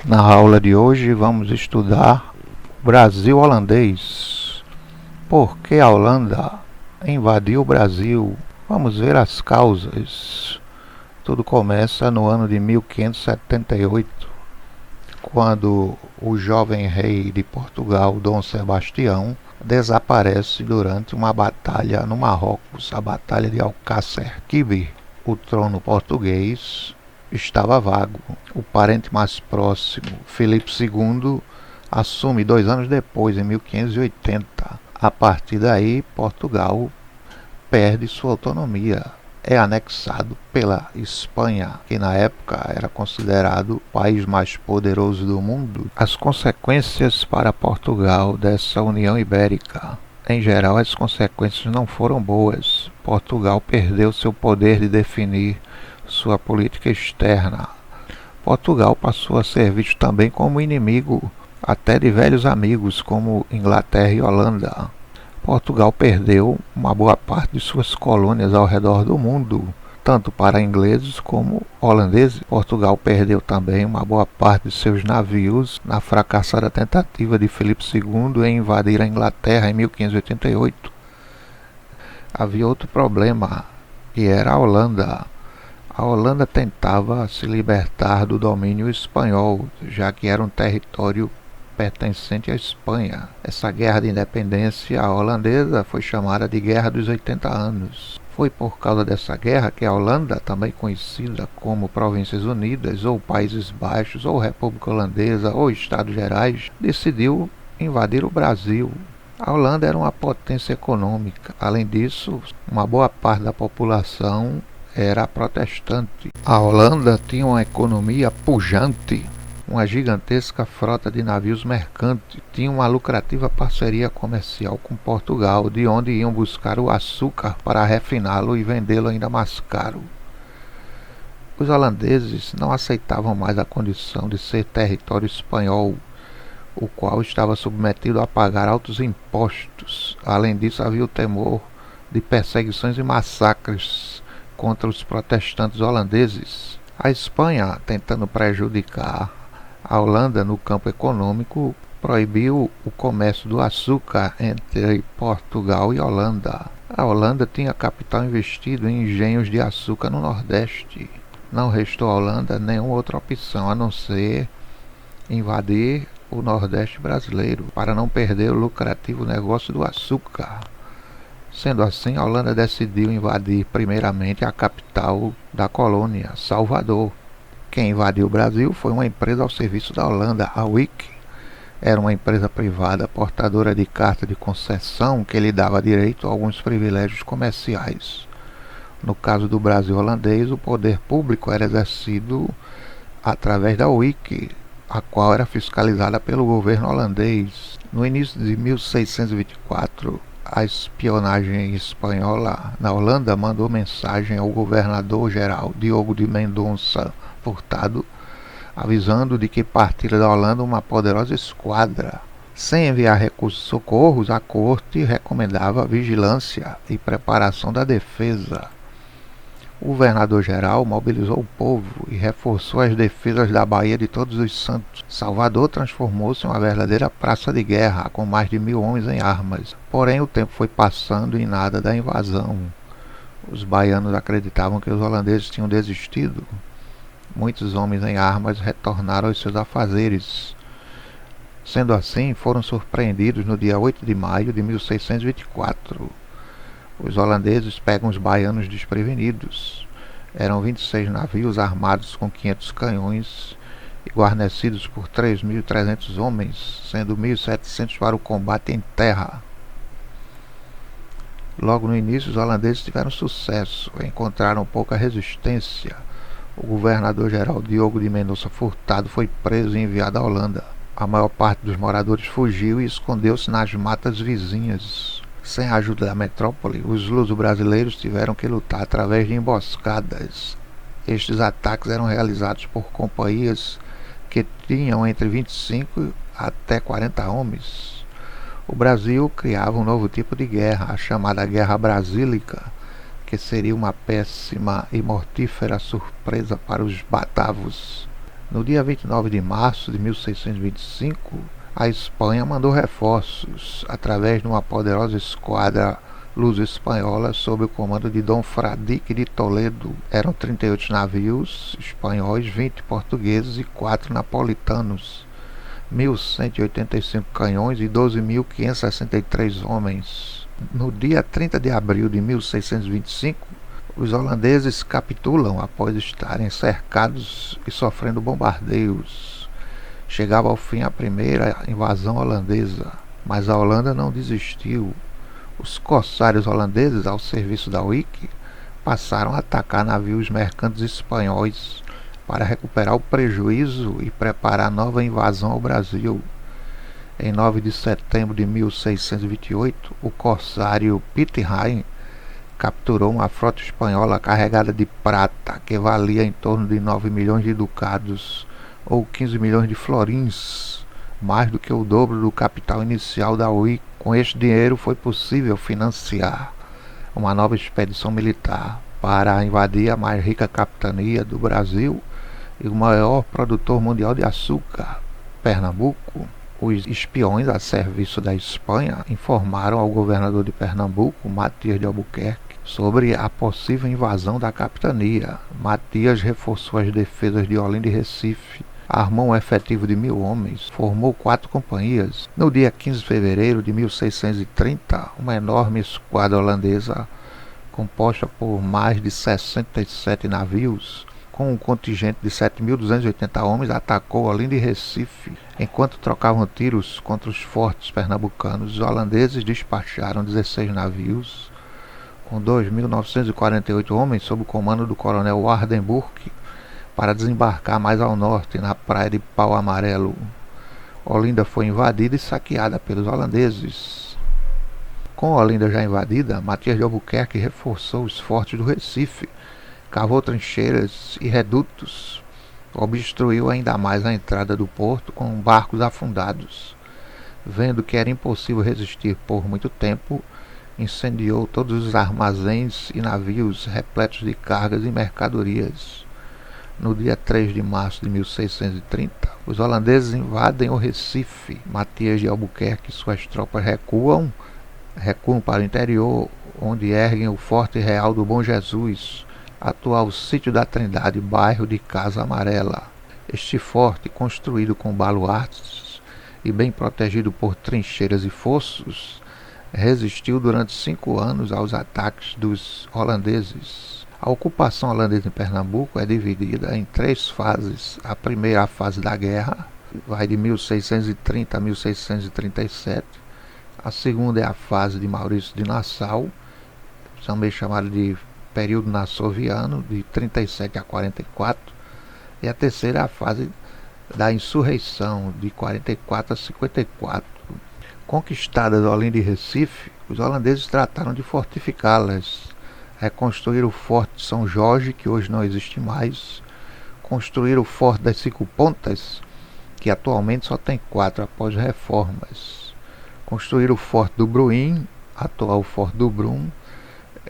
Na aula de hoje vamos estudar o Brasil holandês. Por que a Holanda invadiu o Brasil? Vamos ver as causas. Tudo começa no ano de 1578, quando o jovem rei de Portugal, Dom Sebastião, desaparece durante uma batalha no Marrocos, a Batalha de Alcácer Quibir. O trono português estava vago. O parente mais próximo, Filipe II, assume 2 anos depois, em 1580. A partir daí, Portugal perde sua autonomia. É anexado pela Espanha, que na época era considerado o país mais poderoso do mundo. As consequências para Portugal dessa União Ibérica. Em geral, as consequências não foram boas. Portugal perdeu seu poder de definir sua política externa. Portugal passou a ser visto também como inimigo, até de velhos amigos como Inglaterra e Holanda. Portugal perdeu uma boa parte de suas colônias ao redor do mundo, tanto para ingleses como holandeses. Portugal perdeu também uma boa parte de seus navios na fracassada tentativa de Filipe II em invadir a Inglaterra em 1588. Havia outro problema, que era a Holanda. A Holanda tentava se libertar do domínio espanhol, já que era um território pertencente à Espanha. Essa guerra de independência holandesa foi chamada de Guerra dos 80 Anos. Foi por causa dessa guerra que a Holanda, também conhecida como Províncias Unidas, ou Países Baixos, ou República Holandesa, ou Estados Gerais, decidiu invadir o Brasil. A Holanda era uma potência econômica. Além disso, uma boa parte da população era protestante. A Holanda tinha uma economia pujante, uma gigantesca frota de navios mercantes, tinha uma lucrativa parceria comercial com Portugal, de onde iam buscar o açúcar para refiná-lo e vendê-lo ainda mais caro. Os holandeses não aceitavam mais a condição de ser território espanhol, o qual estava submetido a pagar altos impostos. Além disso, havia o temor de perseguições e massacres contra os protestantes holandeses. A Espanha, tentando prejudicar a Holanda no campo econômico, proibiu o comércio do açúcar entre Portugal e Holanda. A Holanda tinha capital investido em engenhos de açúcar no Nordeste. Não restou à Holanda nenhuma outra opção a não ser invadir o Nordeste brasileiro, para não perder o lucrativo negócio do açúcar. Sendo assim, a Holanda decidiu invadir primeiramente a capital da colônia, Salvador. Quem invadiu o Brasil foi uma empresa ao serviço da Holanda, a WIC. Era uma empresa privada portadora de carta de concessão que lhe dava direito a alguns privilégios comerciais. No caso do Brasil holandês, o poder público era exercido através da WIC, a qual era fiscalizada pelo governo holandês. No início de 1624, a espionagem espanhola na Holanda mandou mensagem ao governador-geral Diogo de Mendonça Furtado, avisando de que partira da Holanda uma poderosa esquadra. Sem enviar recursos e socorros, a corte recomendava vigilância e preparação da defesa. O governador-geral mobilizou o povo e reforçou as defesas da Baía de Todos os Santos. Salvador transformou-se em uma verdadeira praça de guerra, com mais de 1000 homens em armas. Porém, o tempo foi passando e nada da invasão. Os baianos acreditavam que os holandeses tinham desistido. Muitos homens em armas retornaram aos seus afazeres. Sendo assim, foram surpreendidos no dia 8 de maio de 1624. Os holandeses pegam os baianos desprevenidos. Eram 26 navios armados com 500 canhões e guarnecidos por 3.300 homens, sendo 1.700 para o combate em terra. Logo no início, os holandeses tiveram sucesso, encontraram pouca resistência. O governador-geral Diogo de Mendonça Furtado foi preso e enviado à Holanda. A maior parte dos moradores fugiu e escondeu-se nas matas vizinhas. Sem a ajuda da metrópole, os luso-brasileiros tiveram que lutar através de emboscadas. Estes ataques eram realizados por companhias que tinham entre 25 até 40 homens. O Brasil criava um novo tipo de guerra, a chamada Guerra Brasílica, que seria uma péssima e mortífera surpresa para os batavos. No dia 29 de março de 1625, a Espanha mandou reforços através de uma poderosa esquadra luso-espanhola sob o comando de Dom Fradique de Toledo. Eram 38 navios espanhóis, 20 portugueses e 4 napolitanos, 1.185 canhões e 12.563 homens. No dia 30 de abril de 1625, os holandeses capitulam após estarem cercados e sofrendo bombardeios. Chegava ao fim a primeira invasão holandesa, mas a Holanda não desistiu. Os corsários holandeses, ao serviço da Wick, passaram a atacar navios mercantes espanhóis para recuperar o prejuízo e preparar nova invasão ao Brasil. Em 9 de setembro de 1628, o corsário Pitcairn capturou uma frota espanhola carregada de prata que valia em torno de 9 milhões de ducados ou 15 milhões de florins, mais do que o dobro do capital inicial da Wick. Com este dinheiro foi possível financiar uma nova expedição militar para invadir a mais rica capitania do Brasil e o maior produtor mundial de açúcar, Pernambuco. Os espiões a serviço da Espanha informaram ao governador de Pernambuco, Matias de Albuquerque, sobre a possível invasão da capitania. Matias reforçou as defesas de Olinda e Recife, armou um efetivo de 1.000 homens, formou 4 companhias. No dia 15 de fevereiro de 1630, uma enorme esquadra holandesa, composta por mais de 67 navios, com um contingente de 7.280 homens, atacou Olinda e Recife. Enquanto trocavam tiros contra os fortes pernambucanos, os holandeses despacharam 16 navios, com 2.948 homens, sob o comando do coronel Wardenburg, para desembarcar mais ao norte, na praia de Pau Amarelo. Olinda foi invadida e saqueada pelos holandeses. Com Olinda já invadida, Matias de Albuquerque reforçou os fortes do Recife, cavou trincheiras e redutos, obstruiu ainda mais a entrada do porto com barcos afundados. Vendo que era impossível resistir por muito tempo, incendiou todos os armazéns e navios repletos de cargas e mercadorias. No dia 3 de março de 1630, os holandeses invadem o Recife. Matias de Albuquerque e suas tropas recuam para o interior, onde erguem o Forte Real do Bom Jesus, atual Sítio da Trindade, bairro de Casa Amarela. Este forte, construído com baluartes e bem protegido por trincheiras e fossos, resistiu durante 5 anos aos ataques dos holandeses. A ocupação holandesa em Pernambuco é dividida em 3 fases. A primeira, a fase da guerra, vai de 1630 a 1637. A segunda é a fase de Maurício de Nassau, também chamada de período nassoviano, de 37 a 44. E a terceira é a fase da insurreição, de 44 a 54. Conquistadas Olinda e Recife, os holandeses trataram de fortificá-las. Reconstruíram o Forte de São Jorge, que hoje não existe mais. Construíram o Forte das 5 Pontas, que atualmente só tem 4 após reformas. Construíram o Forte do Bruim, atual Forte do Brum,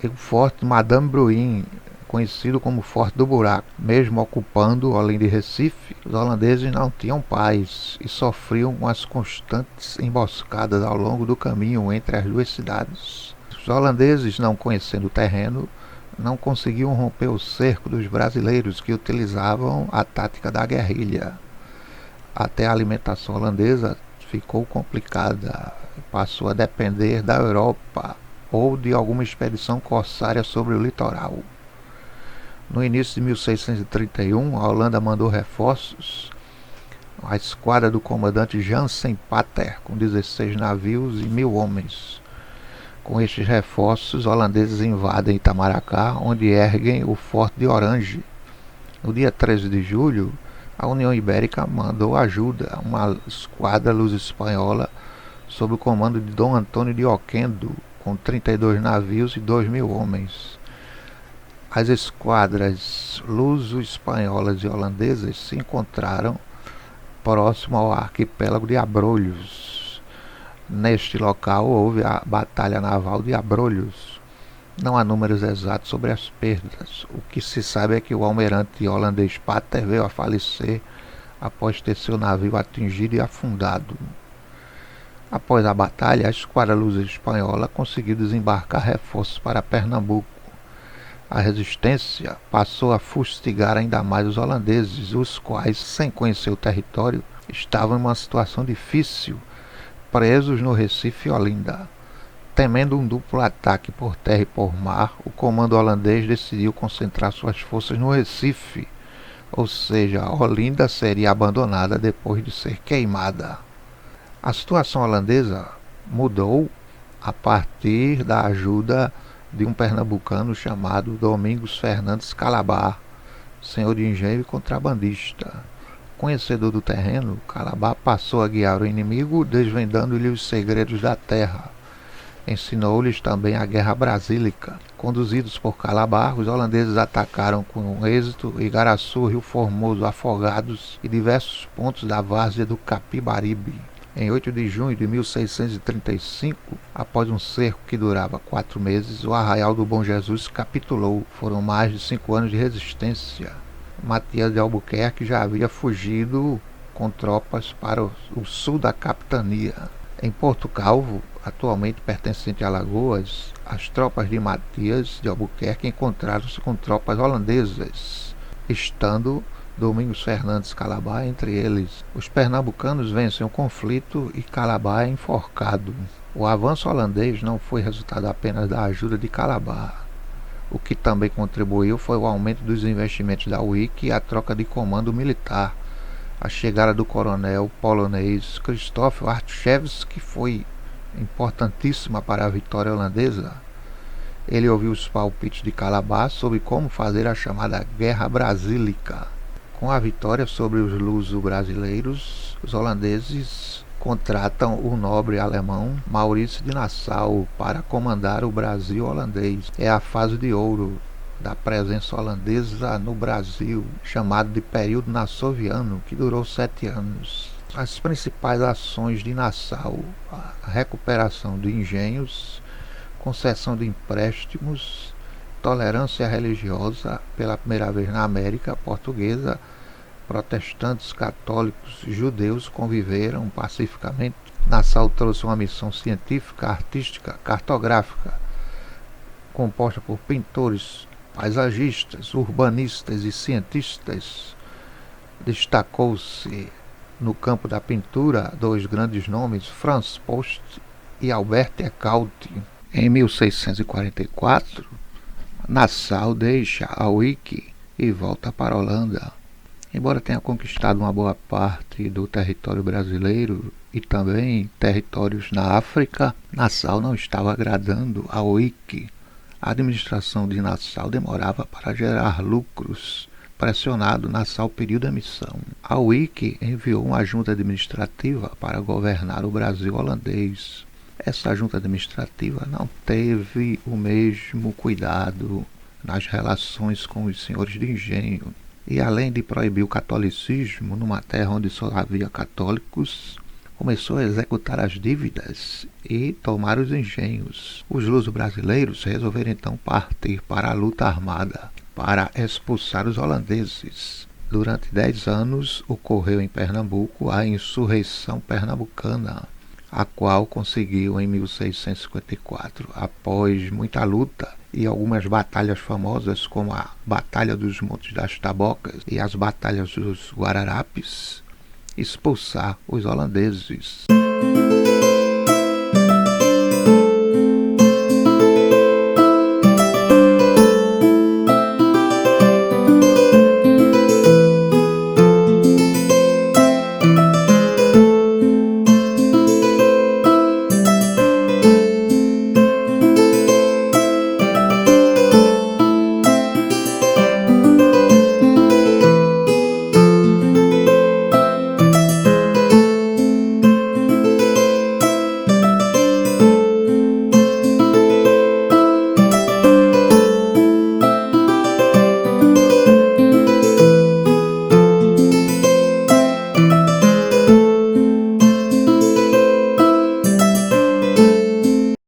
e o Forte Madame Bruin, conhecido como Forte do Buraco. Mesmo ocupando Olinda e Recife, os holandeses não tinham paz e sofriam com as constantes emboscadas ao longo do caminho entre as duas cidades. Os holandeses, não conhecendo o terreno, não conseguiam romper o cerco dos brasileiros, que utilizavam a tática da guerrilha. Até a alimentação holandesa ficou complicada, passou a depender da Europa ou de alguma expedição corsária sobre o litoral. No início de 1631, a Holanda mandou reforços. A esquadra do comandante Jansen Pater, com 16 navios e 1.000 homens. Com estes reforços, os holandeses invadem Itamaracá, onde erguem o Forte de Orange. No dia 13 de julho, a União Ibérica mandou ajuda, uma esquadra luso-espanhola sob o comando de Dom Antônio de Oquendo, com 32 navios e 2.000 homens. As esquadras luso-espanholas e holandesas se encontraram próximo ao arquipélago de Abrolhos. Neste local houve a Batalha Naval de Abrolhos. Não há números exatos sobre as perdas. O que se sabe é que o almirante holandês Pater veio a falecer após ter seu navio atingido e afundado. Após a batalha, a esquadra lusa espanhola conseguiu desembarcar reforços para Pernambuco. A resistência passou a fustigar ainda mais os holandeses, os quais, sem conhecer o território, estavam em uma situação difícil, presos no Recife e Olinda. Temendo um duplo ataque por terra e por mar, o comando holandês decidiu concentrar suas forças no Recife, ou seja, Olinda seria abandonada depois de ser queimada. A situação holandesa mudou a partir da ajuda de um pernambucano chamado Domingos Fernandes Calabar, senhor de engenho e contrabandista. Conhecedor do terreno, Calabar passou a guiar o inimigo, desvendando-lhe os segredos da terra. Ensinou-lhes também a Guerra Brasílica. Conduzidos por Calabar, os holandeses atacaram com êxito Igaraçu, Rio Formoso, Afogados e diversos pontos da várzea do Capibaribe. Em 8 de junho de 1635, após um cerco que durava 4 meses, o Arraial do Bom Jesus capitulou. Foram mais de 5 anos de resistência. Matias de Albuquerque já havia fugido com tropas para o sul da capitania. Em Porto Calvo, atualmente pertencente a Alagoas, as tropas de Matias de Albuquerque encontraram-se com tropas holandesas, estando Domingos Fernandes Calabar entre eles. Os pernambucanos vencem o conflito e Calabar é enforcado. O avanço holandês não foi resultado apenas da ajuda de Calabar. O que também contribuiu foi o aumento dos investimentos da UIC e a troca de comando militar. A chegada do coronel polonês Krzysztof Artuszewski, que foi importantíssima para a vitória holandesa. Ele ouviu os palpites de Calabar sobre como fazer a chamada Guerra Brasílica. Com a vitória sobre os luso-brasileiros, os holandeses contratam o nobre alemão Maurício de Nassau para comandar o Brasil holandês. É a fase de ouro da presença holandesa no Brasil, chamado de período nassoviano, que durou 7 anos. As principais ações de Nassau: a recuperação de engenhos, concessão de empréstimos, tolerância religiosa pela primeira vez na América Portuguesa. Protestantes, católicos e judeus conviveram pacificamente. Nassau trouxe uma missão científica, artística, cartográfica, composta por pintores, paisagistas, urbanistas e cientistas. Destacou-se no campo da pintura 2 grandes nomes, Franz Post e Albert Ecaute. Em 1644, Nassau deixa a UIC e volta para a Holanda. Embora tenha conquistado uma boa parte do território brasileiro e também territórios na África, Nassau não estava agradando a UIC. A administração de Nassau demorava para gerar lucros. Pressionado, Nassau pediu demissão. A UIC enviou uma junta administrativa para governar o Brasil holandês. Essa junta administrativa não teve o mesmo cuidado nas relações com os senhores de engenho. E além de proibir o catolicismo numa terra onde só havia católicos, começou a executar as dívidas e tomar os engenhos. Os luso-brasileiros resolveram então partir para a luta armada para expulsar os holandeses. Durante 10 anos ocorreu em Pernambuco a insurreição pernambucana, a qual conseguiu em 1654, após muita luta e algumas batalhas famosas como a Batalha dos Montes das Tabocas e as Batalhas dos Guararapes, expulsar os holandeses.